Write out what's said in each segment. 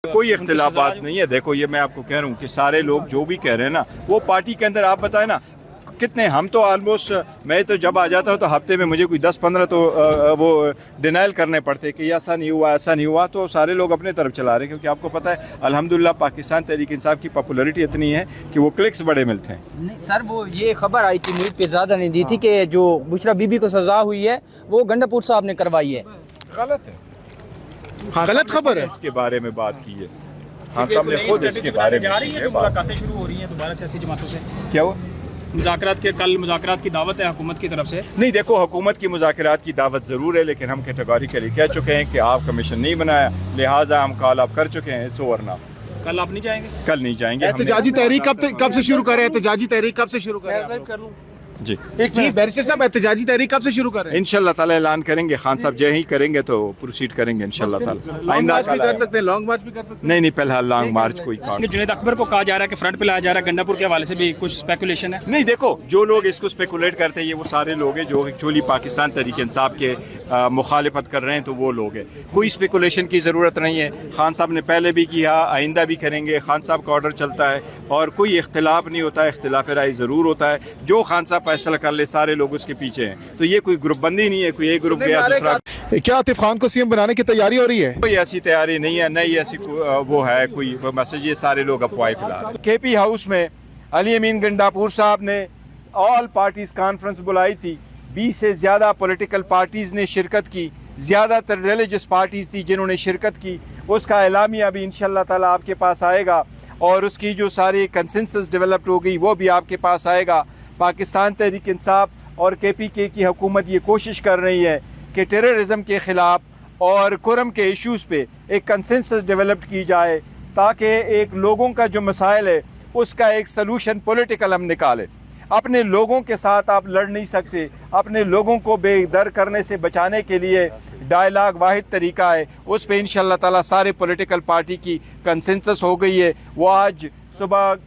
कोई इख्तिलाफात नहीं है। देखो ये मैं आपको कह रहा हूँ कि सारे लोग जो भी कह रहे हैं ना, वो पार्टी के अंदर आप बताएं ना कितने, हम तो ऑलमोस्ट, मैं तो जब आ जाता हूँ तो हफ्ते में मुझे कोई 10-15 तो वो डिनाइल करने पड़ते कि ऐसा नहीं हुआ ऐसा नहीं हुआ, तो सारे लोग अपने तरफ चला रहे हैं। क्योंकि आपको पता है अल्हम्दुलिल्लाह पाकिस्तान तहरीक इंसाफ की पॉपुलैरिटी इतनी है कि वो क्लिक्स बड़े मिलते हैं। नहीं सर, वो ये खबर आई थी मुझ पे ज़्यादा नहीं दी थी कि जो बुशरा बीबी को सज़ा हुई है वो गंडापुर साहब ने करवाई है। गलत है, गलत खबर है। इसके बारे में बात की है, खान साहब ने खुद इसके बारे में मुलाकातें शुरू हो रही हैं दोबारा सियासी जमातों से। क्या हुआ? कल मुज़ाकरात की दावत है हुकूमत की तरफ से। नहीं देखो, हुकूमत की मुज़ाकरात की दावत ज़रूर है, लेकिन हम कैटेगोरिकली कह चुके हैं कि आप कमीशन नहीं बनाया, लिहाजा हम कॉल आप कर चुके हैं, सो वरना कल आप नहीं जाएंगे? कल नहीं जाएंगे। एहतजाजी तहरीक कब से शुरू कर रहे हैं? एहतजाजी तहरीक कब से शुरू कर रहे हैं? जी बैरिस्टर साहब, एहतजाजी तहरीक कब से शुरू कर रहे हैं? इंशाल्लाह ताला ऐलान करेंगे, खान साहब जय ही करेंगे तो प्रोसीड करेंगे इंशाल्लाह ताला। लॉन्ग मार्च भी कर सकते हैं, लॉन्ग मार्च भी कर सकते हैं। नहीं फिलहाल लॉन्ग मार्च कोई काम जुनैद अकबर को कहा जा रहा है कि फ्रंट पे लाया जा रहा है, गंडापुर के हवाले से भी कुछ स्पेकुलेशन है। नहीं देखो, जो लोग इसको स्पेकुलेट करते हैं ये वो सारे लोग हैं जो एक्चुअली पाकिस्तान तहरीक इंसाफ के मुखालिफत कर रहे हैं, तो वो लोग हैं। कोई स्पेकुलेशन की ज़रूरत नहीं है। खान साहब ने पहले भी किया, आइंदा भी करेंगे, खान साहब का ऑर्डर चलता है और कोई इख्तिलाफ नहीं होता है। इख्तिलाफ राय ज़रूर होता है, जो खान साहब फैसला कर ले सारे लोग उसके पीछे हैं। तो ये कोई ग्रुप बंदी नहीं है, कोई एक ग्रुप गया दूसरा। क्या आतिफ खान को सीएम बनाने की तैयारी हो रही है? कोई ऐसी तैयारी नहीं है, नहीं ऐसी वो है कोई मैसेज, ये सारे लोग अफवाह फिलहाल। केपी हाउस में अली अमीन गंडापुर साहब ने ऑल पार्टीज कॉन्फ्रेंस बुलाई थी, 20 से ज़्यादा पॉलिटिकल पार्टीज़ ने शिरकत की, ज़्यादातर रिलीजियस पार्टीज़ थी जिन्होंने शिरकत की। उसका एलामिया भी इंशाल्लाह ताला आपके पास आएगा और उसकी जो सारी कंसेंसस डेवलप्ड हो गई वो भी आपके पास आएगा। पाकिस्तान तहरीक इंसाफ और KPK की हुकूमत ये कोशिश कर रही है कि टेररिज्म के ख़िलाफ़ और कुरम के इश्यूज़ पे एक कंसेंसस डेवलप की जाए, ताकि एक लोगों का जो मसाइल है उसका एक सलूशन पॉलिटिकल हम निकालें। अपने लोगों के साथ आप लड़ नहीं सकते, अपने लोगों को बेदर करने से बचाने के लिए डायलॉग वाहिद तरीका है, उस पे इंशाल्लाह ताला सारे पॉलिटिकल पार्टी की कंसेंसस हो गई है। वो आज सुबह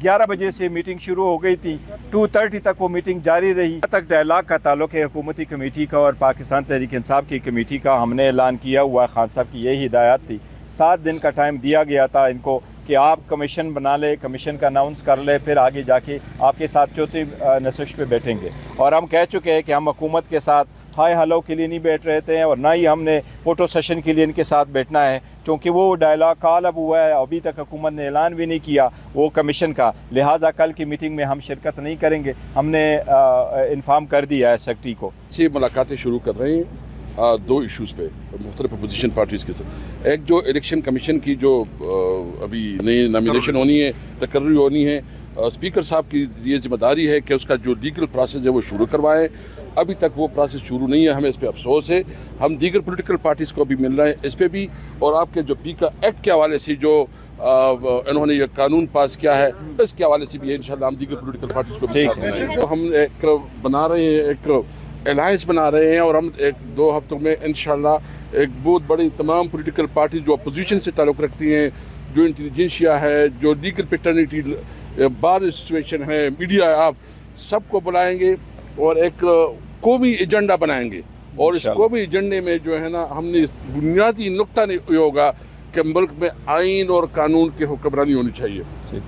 11 बजे से मीटिंग शुरू हो गई थी, 2:30 तक वो मीटिंग जारी रही। तक डायलॉग का ताल्लुक है हुकूमती कमेटी का और पाकिस्तान तहरीक इंसाफ की कमेटी का। हमने ऐलान किया हुआ, खान साहब की यही हिदायत थी। 7 दिन का टाइम दिया गया था इनको कि आप कमीशन बना ले, कमीशन का अनाउंस कर ले, फिर आगे जाके आपके साथ चौथी नशिश पे बैठेंगे। और हम कह चुके हैं कि हम हुकूमत के साथ हाय हेलो के लिए नहीं बैठ रहे थे और ना ही हमने फोटो सेशन के लिए इनके साथ बैठना है, क्योंकि वो डायलॉग कॉल अब हुआ है, अभी तक हुकूमत ने ऐलान भी नहीं किया वो कमीशन का। लिहाजा कल की मीटिंग में हम शिरकत नहीं करेंगे, हमने इन्फॉर्म कर दिया है सेक्रेटरी को। 6 मुलाकातें शुरू कर रहे हैं 2 इशूज़ पे मुख्तलिफ अपोजिशन पार्टीज़ के साथ। एक जो इलेक्शन कमीशन की जो अभी नई नॉमिनेशन होनी है, तकर्री होनी है, स्पीकर साहब की ये जिम्मेदारी है कि उसका जो लीगल प्रोसेस है वो शुरू करवाएं। अभी तक वो प्रोसेस शुरू नहीं है, हमें इस पर अफसोस है। हम दीगर पॉलिटिकल पार्टीज़ को भी मिल रहे हैं इस पर भी, और आपके जो पीका एक्ट के हवाले से जो इन्होंने ये कानून पास किया है इसके हवाले से भी इंशाल्लाह हम दीगर पॉलिटिकल पार्टीज़ को भी साथ हैं। तो हम एक बना रहे हैं, एक अलायंस बना रहे हैं और हम 1-2 हफ्तों में इंशाल्लाह एक बहुत बड़ी तमाम पॉलिटिकल पार्टी जो अपोजिशन से ताल्लुक़ रखती हैं, जो इंटेलिजेंसिया है, जो लीगल पैटर्निटी बार एसोसिएशन है, मीडिया है, आप सबको बुलाएंगे और एक कौमी एजेंडा बनाएंगे। और इस कौमी एजेंडे में जो है ना, हमने बुनियादी नुक्ता ये होगा कि मुल्क में आइन और कानून की हुक्मरानी होनी चाहिए।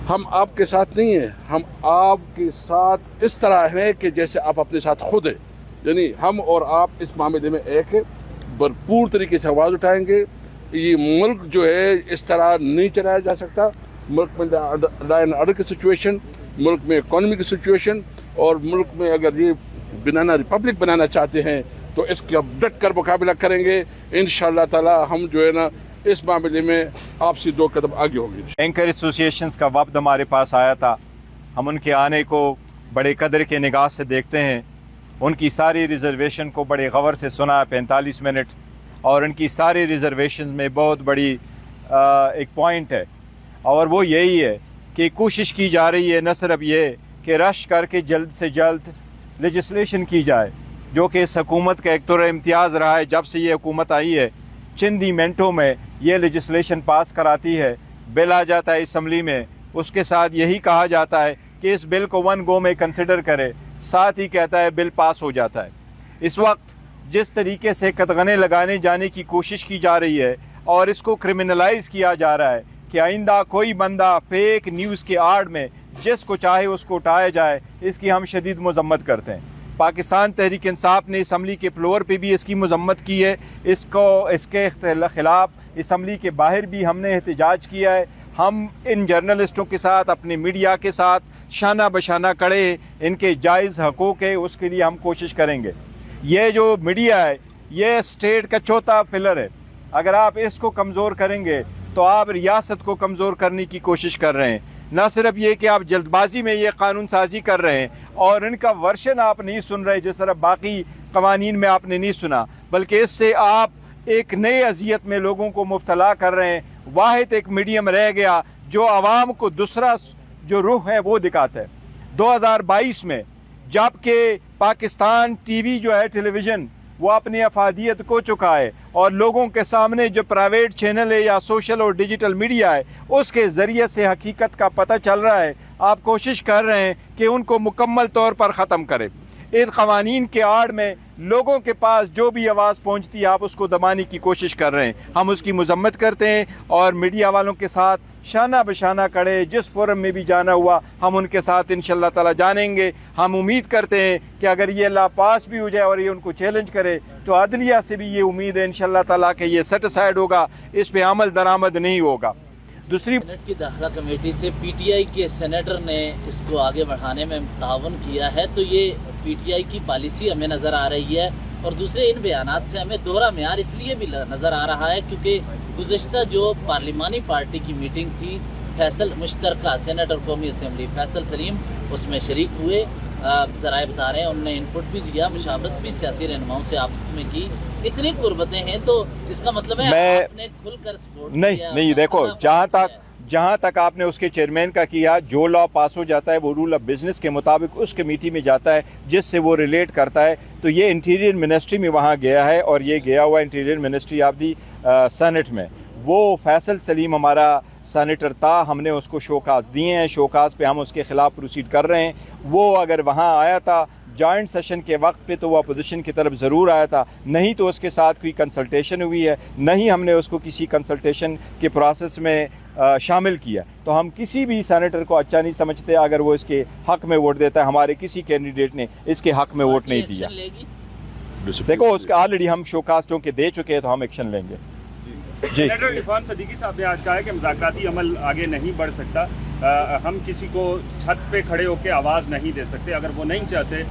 हम आपके साथ नहीं हैं, हम आपके साथ इस तरह हैं कि जैसे आप अपने साथ खुद हैं। यानी हम और आप इस मामले में एक है, भरपूर तरीके से आवाज़ उठाएंगे। ये मुल्क जो है इस तरह नहीं चलाया जा सकता। मुल्क में लॉ एंड ऑर्डर की सिचुएशन, मुल्क में इकॉनमी की सिचुएशन, और मुल्क में अगर ये बनाना रिपब्लिक बनाना चाहते हैं तो इसका डट कर मुकाबला करेंगे इंशाअल्लाह ताला। हम जो है ना इस मामले में आपसे 2 कदम आगे होंगे। एंकर एसोसिएशंस का वफ्द हमारे पास आया था, हम उनके आने को बड़े कदर के निगाह से देखते हैं। उनकी सारी रिजर्वेशन को बड़े गौर से सुना 45 मिनट, और उनकी सारी रिजर्वेशन में बहुत बड़ी एक पॉइंट है, और वो यही है कि कोशिश की जा रही है न सिर्फ ये कि रश करके जल्द से जल्द लेजिस्लेशन की जाए, जो कि इस हुकूमत का एक तौर इम्तियाज़ रहा है। जब से ये हुकूमत आई है चंद ही मिनटों में ये लेजिस्लेशन पास कराती है, बिल आ जाता है असम्बली में, उसके साथ यही कहा जाता है कि इस बिल को 1 गो में कंसिडर करे, साथ ही कहता है बिल पास हो जाता है। इस वक्त जिस तरीके से कतगने लगाने जाने की कोशिश की जा रही है, اور اس کو کرمنلائز کیا جا رہا ہے کہ آئندہ کوئی بندہ فیک نیوز کے آڑ میں جس کو چاہے اس کو اٹھایا جائے، اس کی ہم شدید مذمت کرتے ہیں۔ پاکستان تحریک انصاف نے اسمبلی کے فلور پہ بھی اس کی مذمت کی ہے، اس کے خلاف اسمبلی کے باہر بھی ہم نے احتجاج کیا ہے۔ ہم ان جرنلسٹوں کے ساتھ، اپنے میڈیا کے ساتھ شانہ بشانہ کڑے ہیں، ان کے جائز حقوق ہے، اس کے لیے ہم کوشش کریں گے۔ یہ جو میڈیا ہے یہ اسٹیٹ کا چوتھا پلر ہے، اگر آپ اس کو کمزور کریں گے تو آپ ریاست کو کمزور کرنے کی کوشش کر رہے ہیں۔ نہ صرف یہ کہ آپ جلد بازی میں یہ قانون سازی کر رہے ہیں اور ان کا ورژن آپ نہیں سن رہے جس طرح باقی قوانین میں آپ نے نہیں سنا، بلکہ اس سے آپ ایک نئے اذیت میں لوگوں کو مبتلا کر رہے ہیں۔ واحد ایک میڈیم رہ گیا جو عوام کو دوسرا جو رخ ہے وہ دکھاتا ہے۔ 2022 میں جب کہ پاکستان ٹی وی جو ہے ٹیلی ویژن وہ اپنی افادیت کو چکا ہے اور لوگوں کے سامنے جو پرائیویٹ چینل ہے یا سوشل اور ڈیجیٹل میڈیا ہے اس کے ذریعے سے حقیقت کا پتہ چل رہا ہے، آپ کوشش کر رہے ہیں کہ ان کو مکمل طور پر ختم کریں۔ ان قوانین کے آڑ میں لوگوں کے پاس جو بھی آواز پہنچتی ہے آپ اس کو دبانے کی کوشش کر رہے ہیں۔ ہم اس کی مذمت کرتے ہیں اور میڈیا والوں کے ساتھ شانہ بشانہ کڑے جس فورم میں بھی جانا ہوا ہم ان کے ساتھ انشاءاللہ تعالی جانیں گے۔ ہم امید کرتے ہیں کہ اگر یہ لا پاس بھی ہو جائے اور یہ ان کو چیلنج کرے تو عدلیہ سے بھی یہ امید ہے انشاءاللہ تعالی کہ یہ سیٹسفائیڈ ہوگا، اس پہ عمل درآمد نہیں ہوگا۔ دوسری سینٹ کی داخلہ کمیٹی سے پی ٹی آئی کے سینیٹر نے اس کو آگے بڑھانے میں تعاون کیا ہے، تو یہ پی ٹی آئی کی پالیسی ہمیں نظر آ رہی ہے، اور دوسرے ان بیانات سے ہمیں دوہرا معیار اس لیے بھی نظر آ رہا ہے کیونکہ گزشتہ جو پارلیمانی پارٹی کی میٹنگ تھی فیصل مشترکہ سینیٹر قومی اسمبلی فیصل سلیم اس میں شریک ہوئے، ذرائع بتا رہے ہیں انہوں نے انپٹ بھی دیا، مشاورت بھی سیاسی رہنماؤں سے آپس میں کی۔ اتنی قربتیں ہیں تو اس کا مطلب ہے آپ نے کھل کر سپورٹ کیا۔ نہیں دیکھو، جہاں تک آپ نے اس کے چیئرمین کا کیا، جو لا پاس ہو جاتا ہے وہ رول آف بزنس کے مطابق اس کمیٹی میں جاتا ہے جس سے وہ ریلیٹ کرتا ہے، تو یہ انٹیریئر منسٹری میں وہاں گیا ہے اور یہ گیا ہوا interior ministry of the Senate میں۔ وہ فیصل سلیم ہمارا سینیٹر تھا، ہم نے اس کو شوکاز دیے ہیں، شوکاز پہ ہم اس کے خلاف پروسیڈ کر رہے ہیں۔ وہ اگر وہاں آیا تھا جوائنٹ سیشن کے وقت پہ تو وہ اپوزیشن کی طرف ضرور آیا تھا، نہیں تو اس کے ساتھ کوئی کنسلٹیشن ہوئی ہے، نہیں ہم نے اس کو کسی کنسلٹیشن کے پروسیس میں شامل کیا۔ تو ہم کسی بھی سینیٹر کو اچھا نہیں سمجھتے اگر وہ اس کے حق میں ووٹ دیتا ہے۔ ہمارے کسی کینڈیڈیٹ نے اس کے حق میں ووٹ نہیں دیا۔ دیکھو اس کا آلریڈی ہم شوکاز کے دے چکے ہیں تو ہم ایکشن لیں گے۔ جی سینیٹر عرفان صدیقی صاحب نے آج کہا ہے کہ مذاکراتی عمل آگے نہیں بڑھ سکتا، ہم کسی کو چھت پہ کھڑے ہو کے آواز نہیں دے سکتے اگر وہ نہیں چاہتے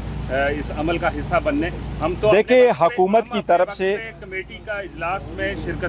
اس عمل کا حصہ بننے۔ ہم تو دیکھیں حکومت کی طرف سے کمیٹی کا اجلاس میں شرکت